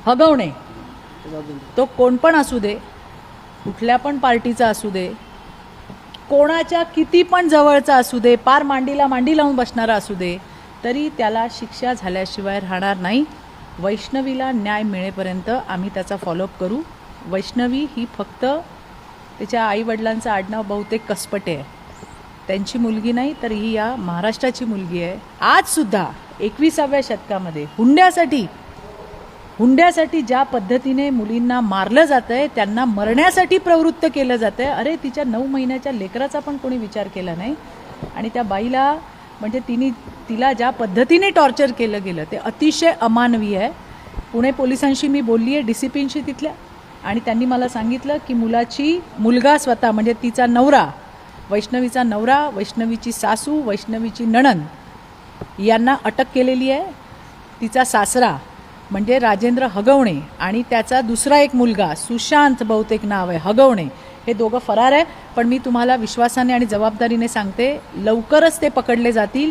हगवणे, तो कोण पण असू दे, कुठल्या पण पार्टीचा असू दे, कोणाच्या किती पण जवळचा असू दे, पार मांडीला मांडी लावून बसणारा असू दे, तरी त्याला शिक्षा झाल्याशिवाय राहणार नाही. वैष्णवीला न्याय मिळेपर्यंत आम्ही त्याचा फॉलोअप करू. वैष्णवी ही फक्त तिच्या आईवडिलांचं आडनाव बहुतेक कसपटे आहे, त्यांची मुलगी नाही तर ही या महाराष्ट्राची मुलगी आहे. आजसुद्धा 21व्या शतकामध्ये हुंड्यासाठी ज्या पद्धतीने मुलींना मारलं जातं आहे, त्यांना मरण्यासाठी प्रवृत्त केलं जातं आहे. अरे, तिच्या 9 महिन्याच्या लेकराचा पण कोणी विचार केला नाही. आणि त्या बाईला म्हणजे तिला ज्या पद्धतीने टॉर्चर केलं गेलं ते अतिशय अमानवीय आहे. पुणे पोलिसांशी मी बोलली आहे, DCPंशी तिथल्या, आणि त्यांनी मला सांगितलं की मुलगा स्वतः म्हणजे तिचा नवरा, वैष्णवीचा नवरा, वैष्णवीची सासू, वैष्णवीची नणंद यांना अटक केलेली आहे. तिचा सासरा म्हणजे राजेंद्र हगवणे आणि त्याचा दुसरा एक मुलगा सुशांत बहुतेक नाव आहे हगवणे, हे दोघं फरार आहे. पण मी तुम्हाला विश्वासाने आणि जबाबदारीने सांगते, लवकरच ते पकडले जातील.